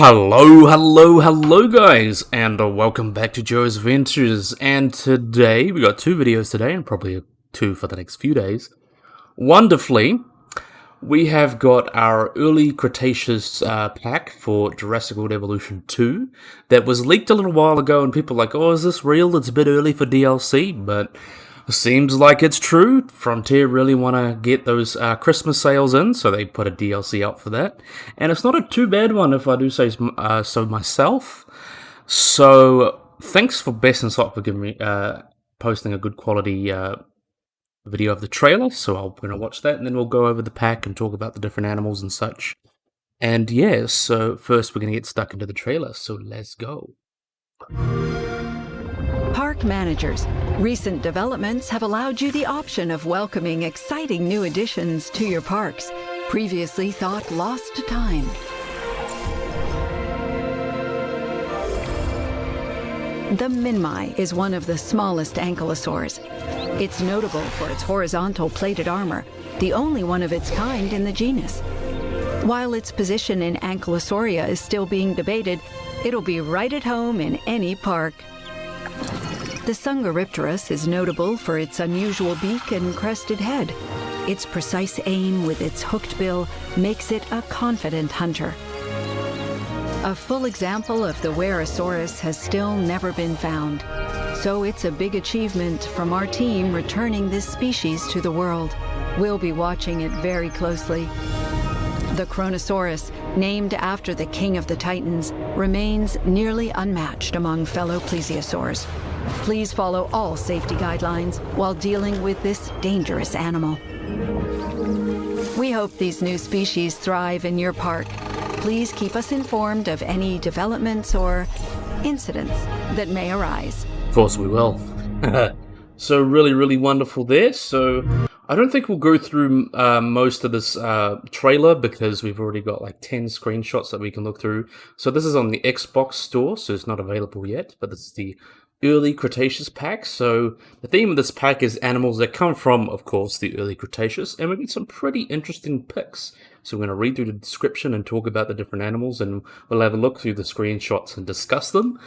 Hello guys, and welcome back to Joe's Adventures. And today, we got two videos today, and probably two for the next few days. Wonderfully, we have got our Early Cretaceous pack for Jurassic World Evolution 2 that was leaked a little while ago, and people were like, oh, is this real? It's a bit early for DLC, but seems like it's true. Frontier really want to get those Christmas sales in, so they put a DLC out for that. And it's not a too bad one, if I do say so myself. So, thanks for Best and Sock for giving me posting a good quality video of the trailer. So I'm going to watch that, and then we'll go over the pack and talk about the different animals and such. And yeah, so first we're going to get stuck into the trailer, so let's go. Park managers, recent developments have allowed you the option of welcoming exciting new additions to your parks, previously thought lost to time. The Minmei is one of the smallest ankylosaurs. It's notable for its horizontal plated armor, the only one of its kind in the genus. While its position in Ankylosauria is still being debated, it'll be right at home in any park. The Dsungaripterus is notable for its unusual beak and crested head. Its precise aim with its hooked bill makes it a confident hunter. A full example of the Wuerhosaurus has still never been found, so it's a big achievement from our team returning this species to the world. We'll be watching it very closely. The Chronosaurus, named after the king of the Titans, remains nearly unmatched among fellow plesiosaurs. Please follow all safety guidelines while dealing with this dangerous animal. We hope these new species thrive in your park. Please keep us informed of any developments or incidents that may arise. Of course we will. So really wonderful there. So I don't think we'll go through most of this trailer because we've already got like 10 screenshots that we can look through. So this is on the Xbox store, so it's not available yet, but this is the Early Cretaceous Pack. So the theme of this pack is animals that come from, of course, the Early Cretaceous, and we get some pretty interesting pics. So we're going to read through the description and talk about the different animals, and we'll have a look through the screenshots and discuss them.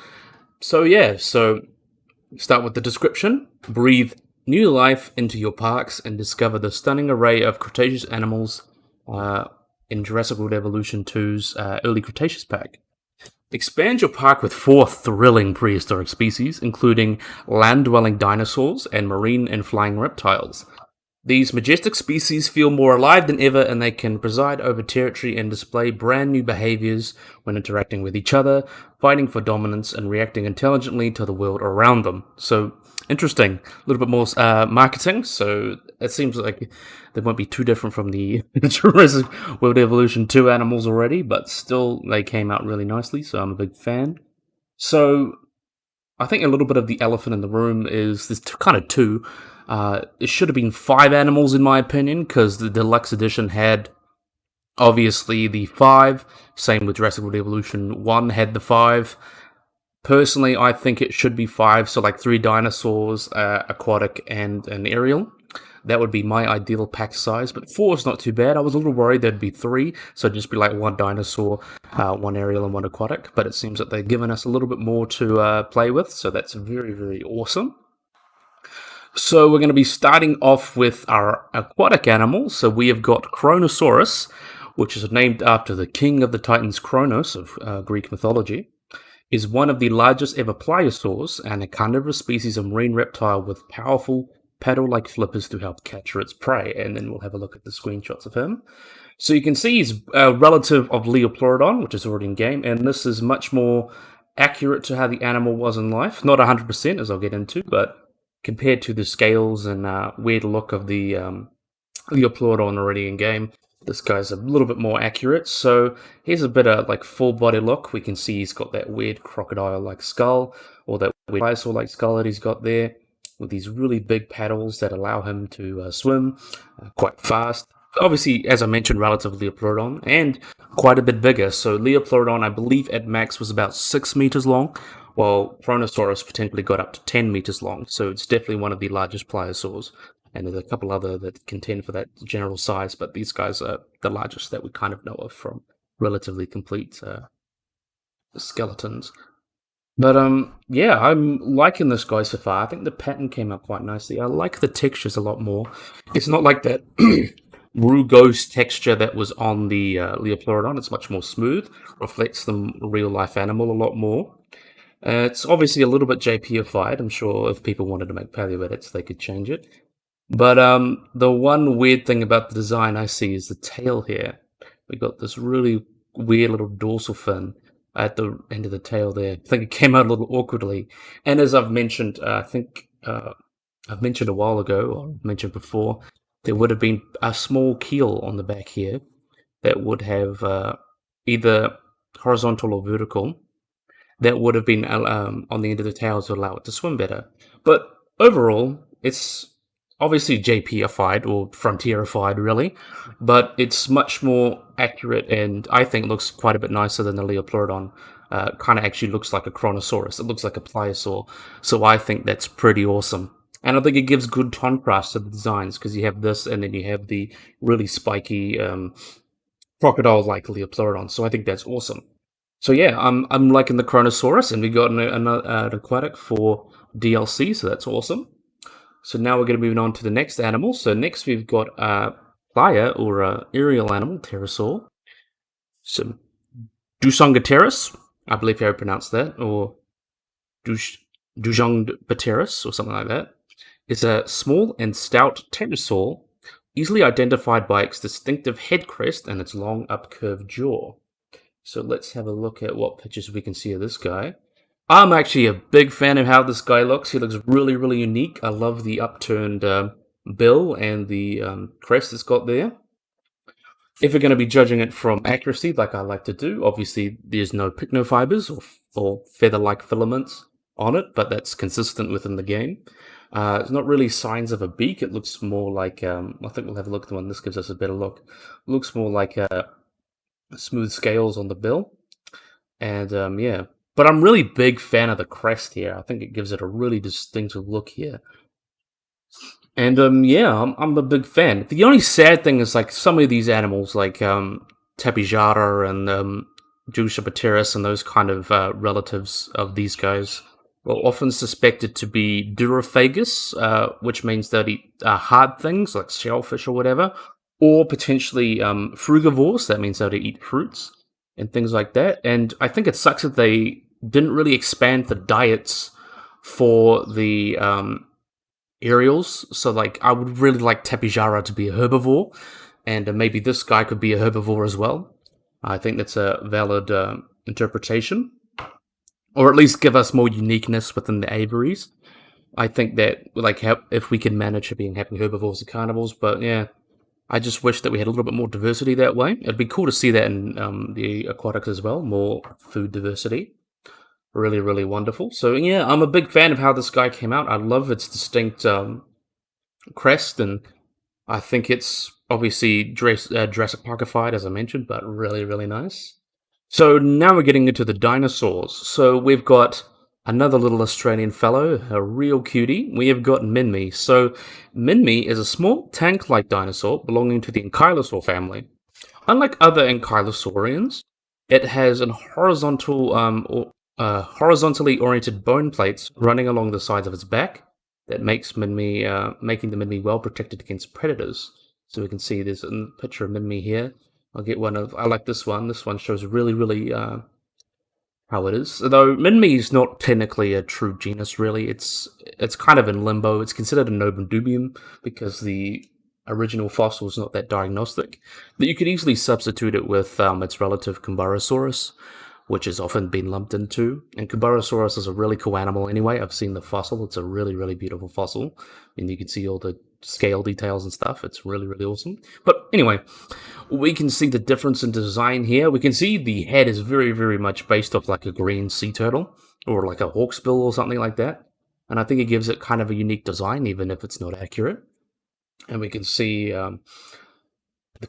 So yeah, so start with the description. Breathe new life into your parks and discover the stunning array of Cretaceous animals in Jurassic World Evolution 2's Early Cretaceous Pack. Expand your park with 4 thrilling prehistoric species, including land-dwelling dinosaurs and marine and flying reptiles. These majestic species feel more alive than ever, and they can preside over territory and display brand new behaviors when interacting with each other, fighting for dominance, and reacting intelligently to the world around them. So, interesting. A little bit more marketing, so it seems like they won't be too different from the Jurassic World Evolution 2 animals already, but still, they came out really nicely, so I'm a big fan. So, I think a little bit of the elephant in the room is there's kind of two. It should have been 5 animals in my opinion, because the deluxe edition had obviously the 5. Same with Jurassic World Evolution 1 had the 5. Personally, I think it should be 5, so like 3 dinosaurs, aquatic, and an aerial. That would be my ideal pack size, but 4 is not too bad. I was a little worried there'd be 3, so it'd just be like 1 dinosaur, 1 aerial, and 1 aquatic, but it seems that they've given us a little bit more to play with, so that's very awesome. So we're going to be starting off with our aquatic animals. So we have got Chronosaurus, which is named after the king of the Titans, Kronos, of Greek mythology, is one of the largest ever pliosaurs and a carnivorous species of marine reptile with powerful paddle-like flippers to help capture its prey. And then we'll have a look at the screenshots of him. So you can see he's a relative of Liopleurodon, which is already in game, and this is much more accurate to how the animal was in life. Not 100%, as I'll get into, but compared to the scales and weird look of the Liopleurodon already in game, this guy's a little bit more accurate. So here's a bit of like full body look. We can see he's got that weird crocodile-like skull, or that weird dinosaur-like skull that he's got there, with these really big paddles that allow him to swim quite fast. Obviously, as I mentioned, relative to Liopleurodon, and quite a bit bigger. So Liopleurodon, I believe at max was about 6 meters long, while Chronosaurus potentially got up to 10 meters long, so it's definitely one of the largest pliosaurs. And there's a couple other that contend for that general size, but these guys are the largest that we kind of know of from relatively complete skeletons. But yeah, I'm liking this guy so far. I think the pattern came out quite nicely. I like the textures a lot more. It's not like that rugose texture that was on the Leopleurodon. It's much more smooth, reflects the real life animal a lot more. It's obviously a little bit JPified. I'm sure if people wanted to make paleo edits, they could change it. But the one weird thing about the design I see is the tail here. We got this really weird little dorsal fin at the end of the tail there. I think it came out a little awkwardly. And as I've mentioned, I think I've mentioned a while ago, or mentioned before, there would have been a small keel on the back here that would have either horizontal or vertical that would have been on the end of the tail to allow it to swim better. But overall, it's obviously JPified or frontierified, really, but it's much more accurate and I think looks quite a bit nicer than the Leopleurodon. Kind of actually looks like a Chronosaurus. It looks like a Pliosaur, so I think that's pretty awesome. And I think it gives good contrast to the designs because you have this and then you have the really spiky crocodile-like Leopleurodon. So I think that's awesome. So yeah, I'm liking the Chronosaurus, and we got an aquatic for DLC, so that's awesome. So now we're going to move on to the next animal. So next we've got a playa, or a aerial animal, pterosaur. So Dsungaripterus, I believe how you pronounce that, or Dsungaripterus, or something like that. It's a small and stout pterosaur, easily identified by its distinctive head crest and its long upcurved jaw. So let's have a look at what pictures we can see of this guy. I'm actually a big fan of how this guy looks. He looks really, really unique. I love the upturned bill and the crest it's got there. If we're going to be judging it from accuracy, like I like to do, obviously there's no pycnofibers or feather-like filaments on it, but that's consistent within the game. It's not really signs of a beak. It looks more like, I think we'll have a look at the one. This gives us a better look. It looks more like smooth scales on the bill. And yeah. But I'm really big fan of the crest here. I think it gives it a really distinctive look here. And yeah, I'm a big fan. The only sad thing is like some of these animals, like Tapijara and Jurassic and those kind of relatives of these guys, are often suspected to be durophagous, which means they'll eat hard things like shellfish or whatever, or potentially frugivores. That means they'll eat fruits and things like that. And I think it sucks that they didn't really expand the diets for the aerials. So, like, I would really like Tapijara to be a herbivore, and maybe this guy could be a herbivore as well. I think that's a valid interpretation, or at least give us more uniqueness within the aviaries. I think that, like, if we can manage having herbivores and carnivores, but yeah, I just wish that we had a little bit more diversity that way. It'd be cool to see that in the aquatics as well, more food diversity. Really, really wonderful. So yeah, I'm a big fan of how this guy came out. I love its distinct crest, and I think it's obviously Jurassic Parkified, as I mentioned, but really, really nice. So now we're getting into the dinosaurs. So we've got another little Australian fellow, a real cutie. We have got Minmi. So Minmi is a small tank-like dinosaur belonging to the Ankylosaur family. Unlike other Ankylosaurians, it has an horizontally oriented bone plates running along the sides of its back that makes making the Minmi well protected against predators. So we can see there's a picture of Minmi here. I'll get one of. I like this one. This one shows really, really how it is. Though Minmi is not technically a true genus, really. It's kind of in limbo. It's considered a novum dubium because the original fossil is not that diagnostic. But you could easily substitute it with its relative Wuerhosaurus, which has often been lumped into. And Wuerhosaurus is a really cool animal anyway. I've seen the fossil. It's a really, really beautiful fossil. And you can see all the scale details and stuff. It's really, really awesome. But anyway, we can see the difference in design here. We can see the head is very, very much based off like a green sea turtle or like a hawksbill or something like that. And I think it gives it kind of a unique design, even if it's not accurate. And we can see the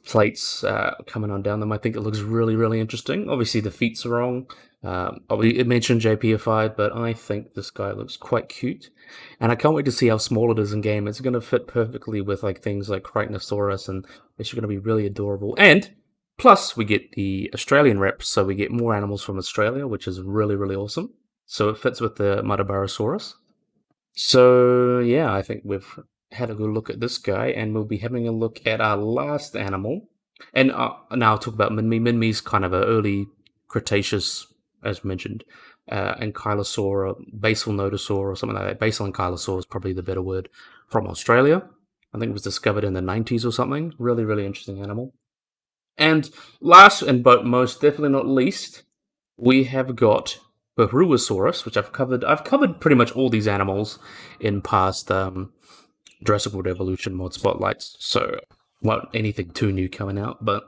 plates coming on down them. I think it looks really, really interesting. Obviously, the feet's are wrong. It mentioned JPified, but I think this guy looks quite cute. And I can't wait to see how small it is in game. It's going to fit perfectly with like things like Chronosaurus, and it's going to be really adorable. And Plus, we get the Australian rep, so we get more animals from Australia, which is really, really awesome. So it fits with the Welberosaurus. So, yeah, I think we've had a good look at this guy, and we'll be having a look at our last animal. And now I'll talk about Minmi. Minmi's kind of an early Cretaceous, as mentioned, ankylosaur, or basal nodosaur, or something like that. Basal ankylosaur is probably the better word, from Australia. I think it was discovered in the 90s or something. Really, really interesting animal. And last, and but most definitely not least, we have got Wuerhosaurus, which I've covered. I've covered pretty much all these animals in past Jurassic World Evolution mod spotlights, so not anything too new coming out. But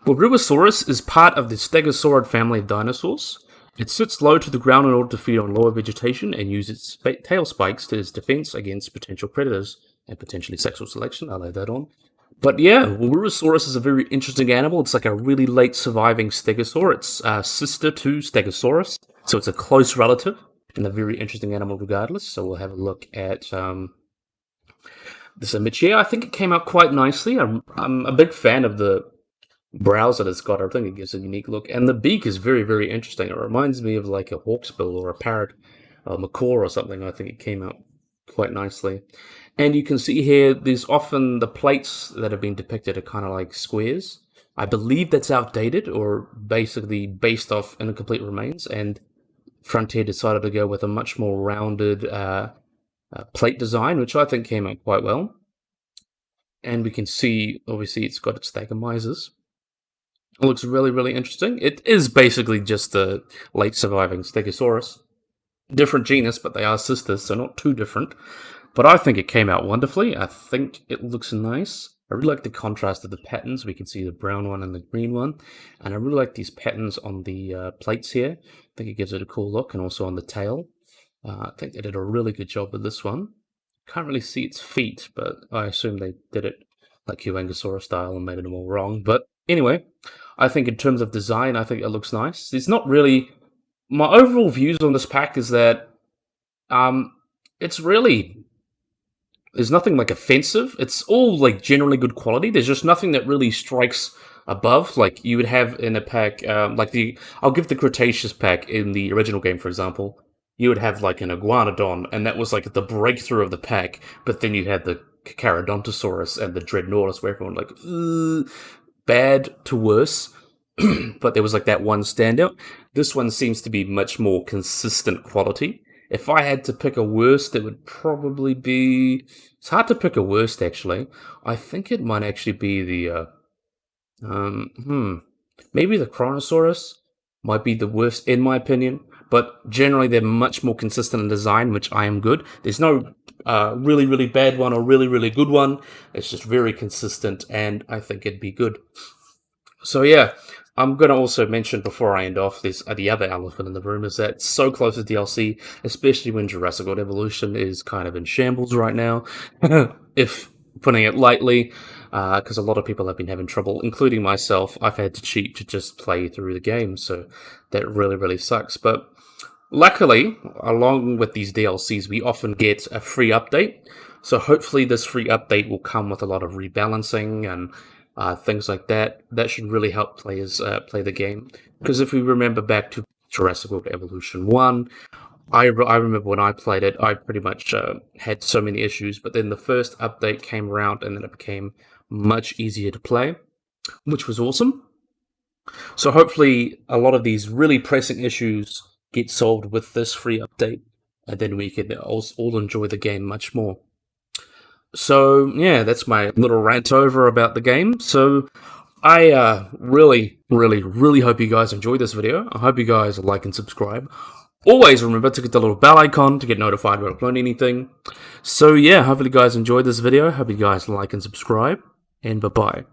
Wuerhosaurus is part of the stegosaurid family of dinosaurs. It sits low to the ground in order to feed on lower vegetation and use its tail spikes to its defense against potential predators and potentially sexual selection. I'll add that on. But yeah, Wuerhosaurus is a very interesting animal. It's like a really late surviving stegosaur. It's sister to Stegosaurus, so it's a close relative and a very interesting animal regardless. So we'll have a look at this image here. I think it came out quite nicely. I'm a big fan of the brows that it's got. I think it gives a unique look. And the beak is very, very interesting. It reminds me of like a hawksbill or a parrot, a macaw or something. I think it came out quite nicely. And you can see here, there's often the plates that have been depicted are kind of like squares. I believe that's outdated or basically based off incomplete remains. And Frontier decided to go with a much more rounded plate design, which I think came out quite well. And we can see, obviously, it's got its Stagomyces. It looks really, really interesting. It is basically just a late surviving Stegosaurus. Different genus, but they are sisters, so not too different. But I think it came out wonderfully. I think it looks nice. I really like the contrast of the patterns. We can see the brown one and the green one. And I really like these patterns on the plates here. I think it gives it a cool look, and also on the tail. I think they did a really good job with this one. Can't really see its feet, but I assume they did it like Huangosaurus style and made it all wrong. But anyway, I think in terms of design, I think it looks nice. It's not really... My overall views on this pack is that it's really... There's nothing like offensive. It's all like generally good quality. There's just nothing that really strikes above, like you would have in a pack, I'll give the Cretaceous pack in the original game, for example. You would have like an Iguanodon, and that was like the breakthrough of the pack. But then you had the Charodontosaurus and the Dreadnoughtus, where everyone like, bad to worse. But there was like that one standout. This one seems to be much more consistent quality. If I had to pick a worst, it would probably be... It's hard to pick a worst, actually. I think it might actually be the... Maybe the Chronosaurus might be the worst, in my opinion. But generally, they're much more consistent in design, which I am good. There's no really, really bad one or really, really good one. It's just very consistent, and I think it'd be good. So yeah, I'm going to also mention before I end off this, the other elephant in the room is that it's so close to DLC, especially when Jurassic World Evolution is kind of in shambles right now, if putting it lightly, because a lot of people have been having trouble, including myself. I've had to cheat to just play through the game, so that really, really sucks. But luckily, along with these DLCs, we often get a free update, so hopefully this free update will come with a lot of rebalancing and things like that. That should really help players play the game. Because if we remember back to Jurassic World Evolution 1, I remember when I played it, I pretty much had so many issues. But then the first update came around, and then it became much easier to play, which was awesome. So hopefully a lot of these really pressing issues get solved with this free update, and then we can all enjoy the game much more. So, yeah, that's my little rant over about the game. So, I really, really, really hope you guys enjoyed this video. I hope you guys like and subscribe. Always remember to get the little bell icon to get notified when I upload anything. So, yeah, hopefully you guys enjoyed this video. Hope you guys like and subscribe. And bye-bye.